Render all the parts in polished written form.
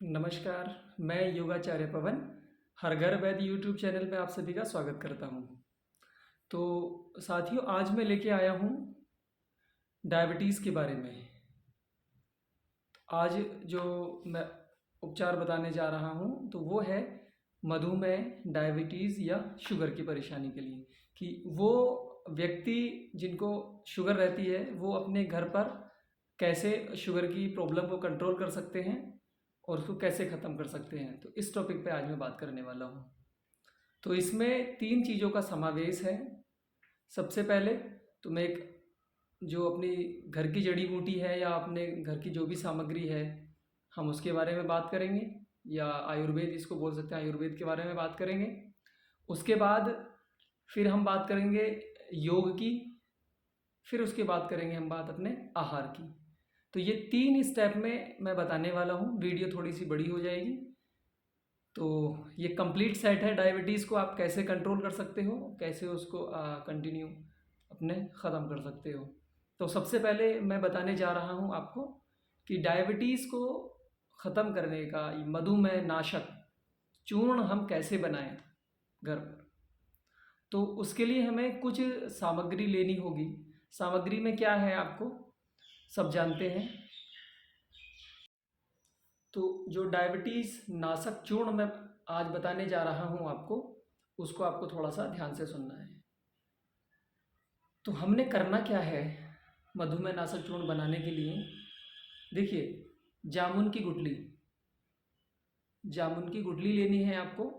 नमस्कार, मैं योगाचार्य पवन हर घर वैद्य यूट्यूब चैनल में आप सभी का स्वागत करता हूँ। तो साथियों, आज मैं लेके आया हूँ डायबिटीज़ के बारे में। आज जो मैं उपचार बताने जा रहा हूँ तो वो है मधुमेह, डायबिटीज़ या शुगर की परेशानी के लिए, कि वो व्यक्ति जिनको शुगर रहती है वो अपने घर पर कैसे शुगर की प्रॉब्लम को कंट्रोल कर सकते हैं और उसको कैसे ख़त्म कर सकते हैं। तो इस टॉपिक पे आज मैं बात करने वाला हूँ। तो इसमें 3 चीज़ों का समावेश है। सबसे पहले तो मैं एक जो अपनी घर की जड़ी बूटी है या अपने घर की जो भी सामग्री है, हम उसके बारे में बात करेंगे, या आयुर्वेद इसको बोल सकते हैं, आयुर्वेद के बारे में बात करेंगे। उसके बाद फिर हम बात करेंगे योग की, फिर उसके बाद करेंगे हम बात अपने आहार की। तो ये 3 स्टेप में मैं बताने वाला हूँ। वीडियो थोड़ी सी बड़ी हो जाएगी। तो ये कंप्लीट सेट है। डायबिटीज़ को आप कैसे कंट्रोल कर सकते हो, कैसे उसको कंटिन्यू अपने ख़त्म कर सकते हो। तो सबसे पहले मैं बताने जा रहा हूँ आपको कि डायबिटीज़ को ख़त्म करने का ये मधुमेह नाशक चूर्ण हम कैसे बनाएं घर पर। तो उसके लिए हमें कुछ सामग्री लेनी होगी। सामग्री में क्या है आपको सब जानते हैं। तो जो डायबिटीज़ नाशक चूर्ण मैं आज बताने जा रहा हूँ आपको, उसको आपको थोड़ा सा ध्यान से सुनना है। तो हमने करना क्या है मधुमेह नाशक चूर्ण बनाने के लिए। देखिए, जामुन की गुठली, जामुन की गुठली लेनी है आपको।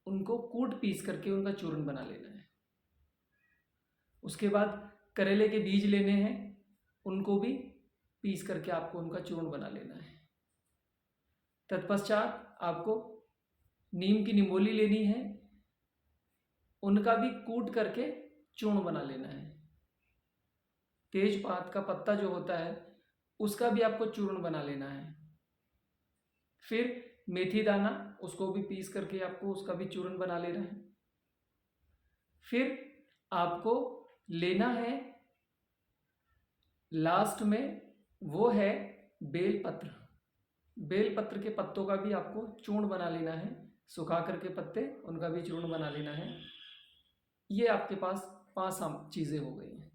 उनको कूट पीस करके उनका चूर्ण बना लेना है। उसके बाद करेले के बीज लेने हैं, उनको भी पीस करके आपको उनका चूर्ण बना लेना है। तत्पश्चात आपको नीम की निमोली लेनी है, उनका भी कूट करके चूर्ण बना लेना है। तेजपात का पत्ता जो होता है उसका भी आपको चूर्ण बना लेना है। फिर मेथी दाना, उसको भी पीस करके आपको उसका भी चूर्ण बना लेना है। फिर आपको लेना है लास्ट में, वो है बेलपत्र। बेलपत्र के पत्तों का भी आपको चूर्ण बना लेना है। सुखा करके पत्ते, उनका भी चूर्ण बना लेना है। ये आपके पास 5 चीज़ें हो गई हैं।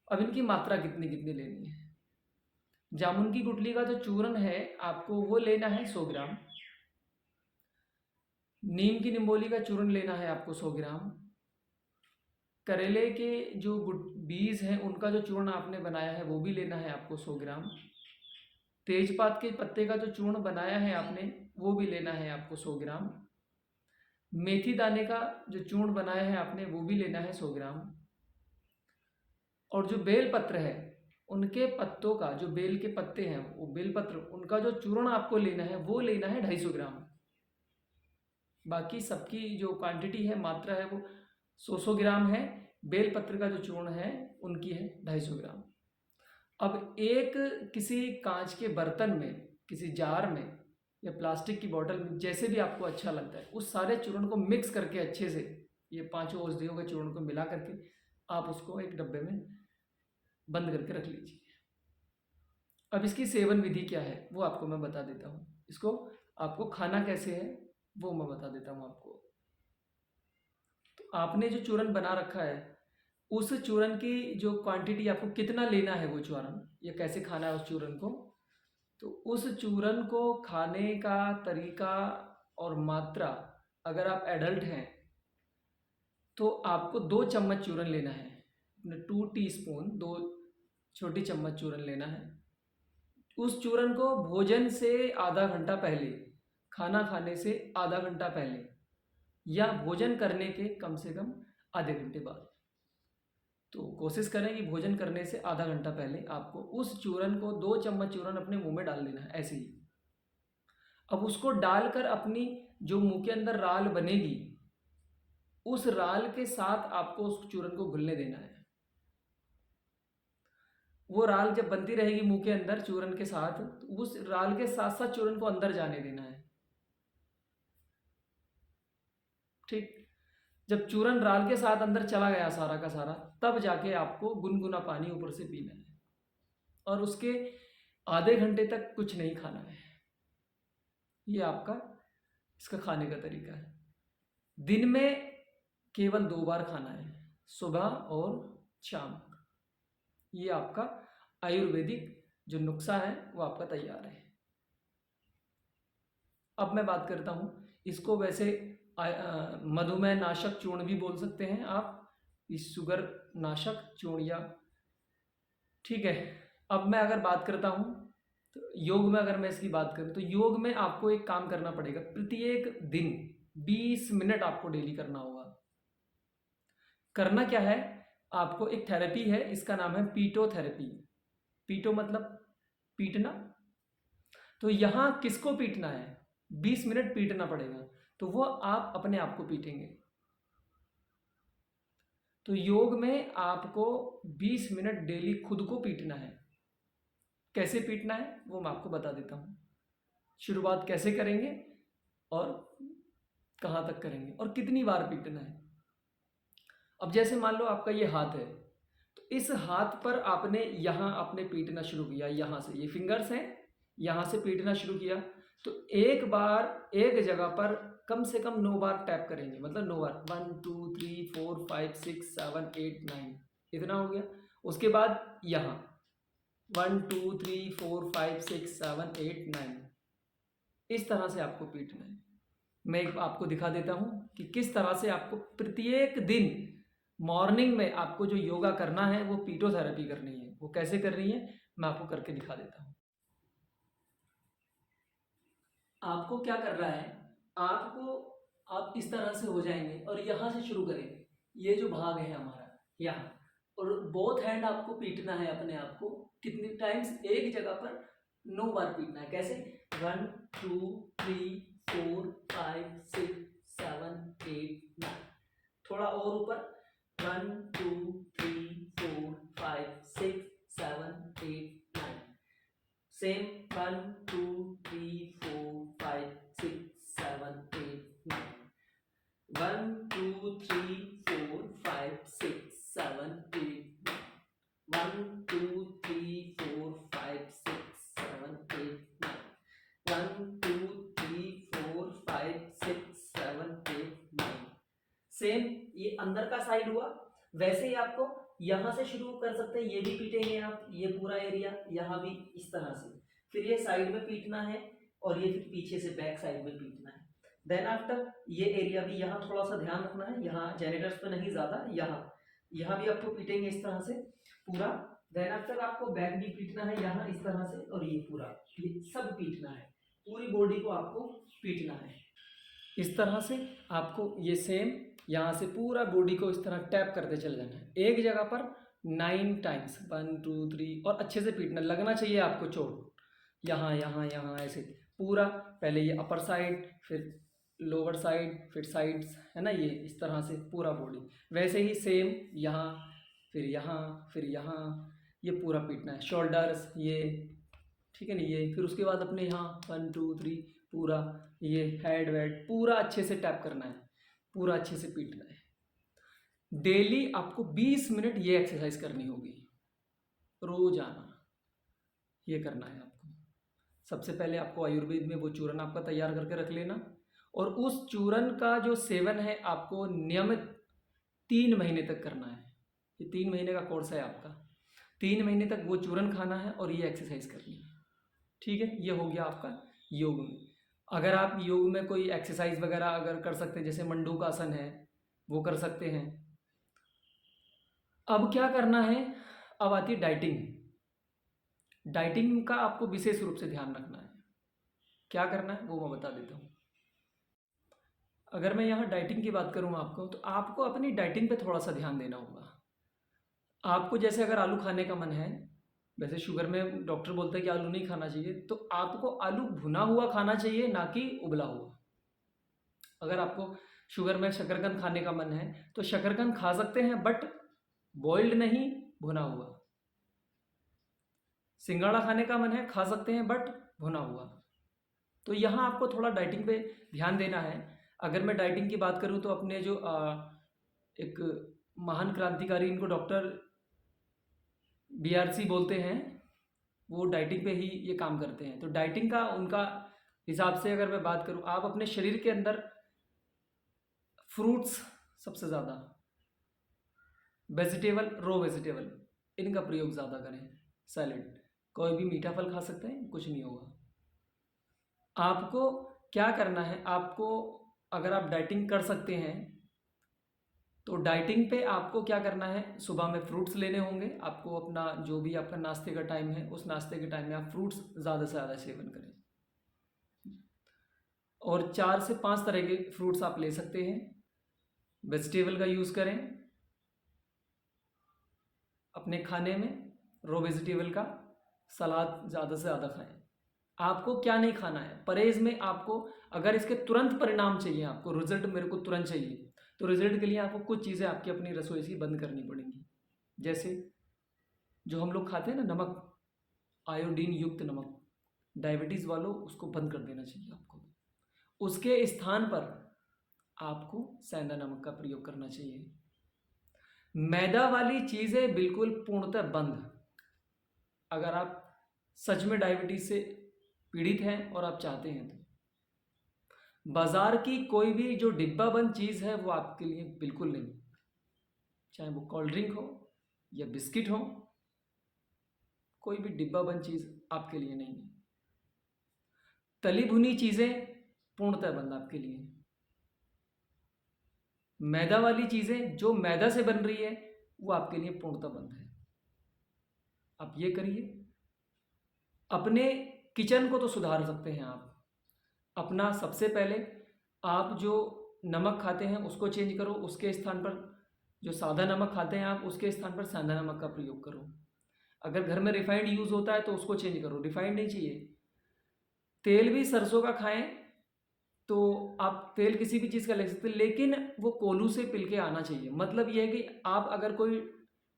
अब इनकी मात्रा कितनी कितनी लेनी है। जामुन की गुठली का जो चूर्ण है आपको वो लेना है 100 ग्राम। नीम की निम्बोली का चूर्ण लेना है आपको 100 ग्राम। करेले के जो बीज हैं उनका जो चूर्ण आपने बनाया है वो भी लेना है आपको 100 ग्राम। तेजपात के पत्ते का जो चूर्ण बनाया है आपने वो भी लेना है आपको 100 ग्राम। मेथी दाने का जो चूर्ण बनाया है आपने वो भी लेना है 100 ग्राम। और जो बेल पत्र है उनके पत्तों का, जो बेल के पत्ते हैं वो बेल पत्र, उनका जो चूर्ण आपको लेना है वो लेना है 250 ग्राम। बाकी सबकी जो क्वांटिटी है, मात्रा है, वो 100 ग्राम है। बेल पत्र का जो चूर्ण है उनकी है 250 ग्राम। अब एक किसी कांच के बर्तन में, किसी जार में या प्लास्टिक की बोतल में, जैसे भी आपको अच्छा लगता है, उस सारे चूर्ण को मिक्स करके अच्छे से, ये 5 औषधियों के चूर्ण को मिला करके आप उसको एक डब्बे में बंद करके रख लीजिए। अब इसकी सेवन विधि क्या है वो आपको मैं बता देता हूँ। इसको आपको खाना कैसे है वो मैं बता देता हूँ आपको। तो आपने जो चूरन बना रखा है उस चूरन की जो क्वांटिटी आपको कितना लेना है, वो चूरन या कैसे खाना है उस चूरन को, तो उस चूरन को खाने का तरीका और मात्रा, अगर आप एडल्ट हैं तो आपको 2 चम्मच चूरन लेना है। 2 टीस्पून, 2 छोटी चम्मच चूरन लेना है। उस चूरन को भोजन से आधा घंटा पहले, खाना खाने से आधा घंटा पहले, या भोजन करने के कम से कम आधे घंटे बाद, तो कोशिश करें कि भोजन करने से आधा घंटा पहले आपको उस चूरन को, 2 चम्मच चूरन अपने मुंह में डाल देना है ऐसे ही। अब उसको डालकर अपनी जो मुंह के अंदर राल बनेगी, उस राल के साथ आपको उस चूरन को घुलने देना है। वो राल जब बनती रहेगी मुंह के अंदर चूरन के साथ, तो उस राल के साथ साथ चूरन को अंदर जाने देना है। ठीक, जब चूरन राल के साथ अंदर चला गया सारा का सारा, तब जाके आपको गुनगुना पानी ऊपर से पीना है, और उसके आधे घंटे तक कुछ नहीं खाना है। ये आपका इसका खाने का तरीका है। दिन में केवल 2 बार खाना है, सुबह और शाम। ये आपका आयुर्वेदिक जो नुस्खा है वो आपका तैयार है। अब मैं बात करता हूँ, इसको वैसे मधुमेह नाशक चूर्ण भी बोल सकते हैं आप, इस शुगर नाशक चूर्ण या, ठीक है। अब मैं अगर बात करता हूँ तो योग में अगर मैं इसकी बात करूँ तो योग में आपको एक काम करना पड़ेगा, प्रत्येक दिन 20 मिनट आपको डेली करना होगा। करना क्या है, आपको एक थेरेपी है, इसका नाम है पीटो थेरेपी। पीटो मतलब पीटना, तो यहाँ किसको पीटना है, 20 मिनट पीटना पड़ेगा, तो वो आप अपने आप को पीटेंगे। तो योग में आपको 20 मिनट डेली खुद को पीटना है। कैसे पीटना है वो मैं आपको बता देता हूँ। शुरुआत कैसे करेंगे और कहाँ तक करेंगे और कितनी बार पीटना है। अब जैसे मान लो आपका ये हाथ है, तो इस हाथ पर आपने यहाँ आपने पीटना शुरू किया, यहाँ से, ये फिंगर्स हैं, यहाँ से पीटना शुरू किया, तो एक बार एक जगह पर कम से कम 9 बार टैप करेंगे, मतलब 9 बार, 1 2 3 4 5 6 7 8 9, इतना हो गया। उसके बाद यहाँ 1 2 3 4 5 6 7 8 9, इस तरह से आपको पीटना है। मैं एक आपको दिखा देता हूँ कि किस तरह से आपको प्रत्येक दिन मॉर्निंग में आपको जो योगा करना है वो पीटोथेरेपी करनी है। वो कैसे करनी है मैं आपको करके दिखा देता हूँ। आपको क्या करना है, आपको आप इस तरह से हो जाएंगे और यहाँ से शुरू करेंगे, ये जो भाग है हमारा यहाँ, और बोथ हैंड आपको पीटना है अपने आप को। कितने टाइम्स, एक जगह पर 9 बार पीटना है। कैसे, 1 2 3 4 5 6 7 8 9, थोड़ा और ऊपर, 1 2 3 4 5 6 7 8 9, सेम 1 2 3 4 5 6 7 8 9, 1 2 3 4 5 6 7 8 9, 1 2 3 4 5 6 7 8 9, 1 2 3 4 5 6 7 8 9। सेम ये अंदर का साइड हुआ, वैसे ही आपको यहां से शुरू कर सकते हैं, ये भी पीटेंगे आप, ये पूरा एरिया, यहाँ भी इस तरह से, फिर ये साइड में पीटना है और ये फिर पीछे से बैक साइड में पीटना है। देन आफ्टर ये एरिया भी, यहाँ थोड़ा सा ध्यान रखना है, यहाँ जेनिटर्स पे नहीं ज्यादा, यहाँ भी आपको पीटेंगे इस तरह से पूरा। देन आफ्टर आपको बैक भी पीटना है यहाँ इस तरह से, और ये पूरा, ये सब पीटना है, पूरी बॉडी को आपको पीटना है इस तरह से। आपको ये सेम यहाँ से पूरा बॉडी को इस तरह टैप करते चले जाना है, एक जगह पर 9 टाइम्स, 1 2 3, और अच्छे से पीटना, लगना चाहिए आपको चोट, यहाँ यहाँ यहाँ ऐसे पूरा। पहले ये अपर साइड, फिर लोअर साइड, फिर साइड्स, है ना, ये इस तरह से पूरा बॉडी। वैसे ही सेम यहाँ, फिर यहाँ, फिर यहाँ, ये पूरा पीटना है, शोल्डर्स ये, ठीक है ना, ये। फिर उसके बाद अपने यहाँ 1 2 3 पूरा, ये हेड वेड पूरा अच्छे से टैप करना है, पूरा अच्छे से पीटना है। डेली आपको 20 मिनट ये एक्सरसाइज करनी होगी, रोजाना ये करना है आपको। सबसे पहले आपको आयुर्वेद में वो चूर्ण आपका तैयार करके रख लेना, और उस चूर्ण का जो सेवन है आपको नियमित 3 महीने तक करना है। ये 3 महीने का कोर्स है आपका, 3 महीने तक वो चूर्ण खाना है और ये एक्सरसाइज करनी है, ठीक है। ये हो गया आपका योग में। अगर आप योग में कोई एक्सरसाइज वगैरह अगर कर सकते हैं, जैसे मंडूकासन है, वो कर सकते हैं। अब क्या करना है, अब आती है डाइटिंग। डाइटिंग का आपको विशेष रूप से ध्यान रखना है। क्या करना है वो मैं बता देता हूँ। अगर मैं यहाँ डाइटिंग की बात करूँ आपको, तो आपको अपनी डाइटिंग पे थोड़ा सा ध्यान देना होगा। आपको जैसे अगर आलू खाने का मन है, वैसे शुगर में डॉक्टर बोलते हैं कि आलू नहीं खाना चाहिए, तो आपको आलू भुना हुआ खाना चाहिए, ना कि उबला हुआ। अगर आपको शुगर में शकरकंद खाने का मन है तो शकरकंद खा सकते हैं, बट बॉइल्ड नहीं, भुना हुआ। सिंगाड़ा खाने का मन है, खा सकते हैं, बट भुना हुआ। तो यहाँ आपको थोड़ा डाइटिंग पे ध्यान देना है। अगर मैं डाइटिंग की बात करूँ तो अपने जो एक महान क्रांतिकारी, इनको डॉक्टर BRC बोलते हैं, वो डाइटिंग पे ही ये काम करते हैं। तो डाइटिंग का उनका हिसाब से अगर मैं बात करूँ, आप अपने शरीर के अंदर फ्रूट्स सबसे ज़्यादा, वेजिटेबल, रो वेजिटेबल, इनका प्रयोग ज़्यादा करें। सैलेड, कोई भी मीठा फल खा सकते हैं, कुछ नहीं होगा। आपको क्या करना है, आपको अगर आप डाइटिंग कर सकते हैं तो डाइटिंग पे आपको क्या करना है, सुबह में फ्रूट्स लेने होंगे। आपको अपना जो भी आपका नाश्ते का टाइम है, उस नाश्ते के टाइम में आप फ्रूट्स ज़्यादा से ज़्यादा सेवन करें। और 4 से 5 तरह के फ्रूट्स आप ले सकते हैं। वेजिटेबल का यूज़ करें अपने खाने में, रो वेजिटेबल का सलाद ज़्यादा से ज़्यादा खाएं। आपको क्या नहीं खाना है परहेज में, आपको अगर इसके तुरंत परिणाम चाहिए, आपको रिजल्ट मेरे को तुरंत चाहिए, तो रिजल्ट के लिए आपको कुछ चीज़ें आपकी अपनी रसोई से बंद करनी पड़ेंगी। जैसे जो हम लोग खाते हैं ना नमक, आयोडीन युक्त नमक, डायबिटीज़ वालों उसको बंद कर देना चाहिए आपको। उसके स्थान पर आपको सेंधा नमक का प्रयोग करना चाहिए। मैदा वाली चीज़ें बिल्कुल पूर्णतः बंद। अगर आप सच में डायबिटीज़ से पीड़ित हैं और आप चाहते हैं तो बाज़ार की कोई भी जो डिब्बा बंद चीज़ है वो आपके लिए बिल्कुल नहीं, चाहे वो कोल्ड ड्रिंक हो या बिस्किट हो, कोई भी डिब्बा बंद चीज़ आपके लिए नहीं है। तली भुनी चीज़ें पूर्णतः बंद आपके लिए। मैदा वाली चीज़ें जो मैदा से बन रही है वो आपके लिए पूर्णतः बंद है। आप ये करिए। अपने किचन को तो सुधार सकते हैं आप। अपना सबसे पहले आप जो नमक खाते हैं उसको चेंज करो, उसके स्थान पर जो सादा नमक खाते हैं आप उसके स्थान पर सेंधा नमक का प्रयोग करो। अगर घर में रिफाइंड यूज़ होता है तो उसको चेंज करो, रिफाइंड नहीं चाहिए। तेल भी सरसों का खाएं तो आप तेल किसी भी चीज़ का ले सकते हैं, लेकिन वो कोल्हू से पिल के आना चाहिए। मतलब ये है कि आप अगर कोई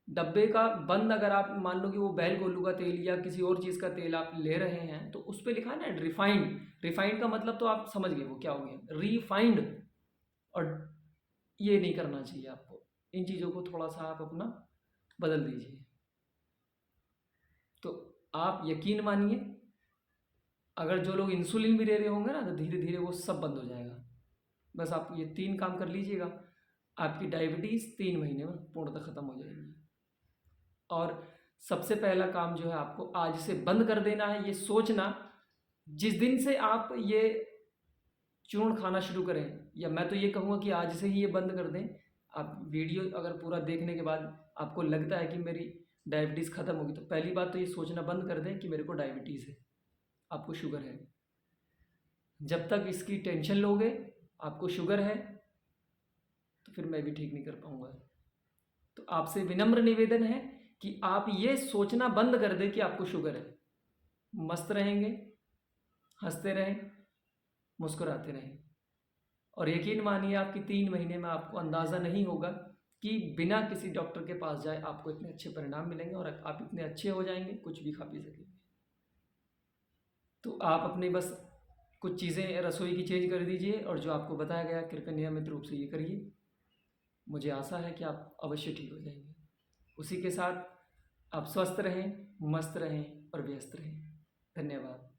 डब्बे का बंद, अगर आप मान लो कि वो बैल कोल्हू का तेल या किसी और चीज़ का तेल आप ले रहे हैं तो उस पर लिखा है ना रिफाइंड। रिफाइंड का मतलब तो आप समझ गए वो क्या हो गया, रिफाइंड। और ये नहीं करना चाहिए आपको। इन चीज़ों को थोड़ा सा आप अपना बदल दीजिए, तो आप यकीन मानिए अगर जो लोग इंसुलिन भी ले रहे होंगे ना तो धीरे धीरे वो सब बंद हो जाएगा। बस आप ये 3 काम कर लीजिएगा, आपकी डायबिटीज़ 3 महीने में पूर्णतः ख़त्म हो जाएगी। और सबसे पहला काम जो है आपको आज से बंद कर देना है। ये सोचना, जिस दिन से आप ये चूर्ण खाना शुरू करें, या मैं तो ये कहूँगा कि आज से ही ये बंद कर दें। आप वीडियो अगर पूरा देखने के बाद आपको लगता है कि मेरी डायबिटीज़ ख़त्म होगी, तो पहली बात तो ये सोचना बंद कर दें कि मेरे को डायबिटीज़ है, आपको शुगर है। जब तक इसकी टेंशन लोगे, आपको शुगर है, तो फिर मैं भी ठीक नहीं कर पाऊँगा। तो आपसे विनम्र निवेदन है कि आप ये सोचना बंद कर दें कि आपको शुगर है। मस्त रहेंगे, हंसते रहें, मुस्कुराते रहें, और यकीन मानिए आपकी 3 महीने में आपको अंदाज़ा नहीं होगा कि बिना किसी डॉक्टर के पास जाए आपको इतने अच्छे परिणाम मिलेंगे और आप इतने अच्छे हो जाएंगे, कुछ भी खा पी सकेंगे। तो आप अपने बस कुछ चीज़ें रसोई की चेंज कर दीजिए, और जो आपको बताया गया कृपया नियमित रूप से ये करिए। मुझे आशा है कि आप अवश्य ठीक हो जाएंगे। उसी के साथ आप स्वस्थ रहें, मस्त रहें और व्यस्त रहें। धन्यवाद।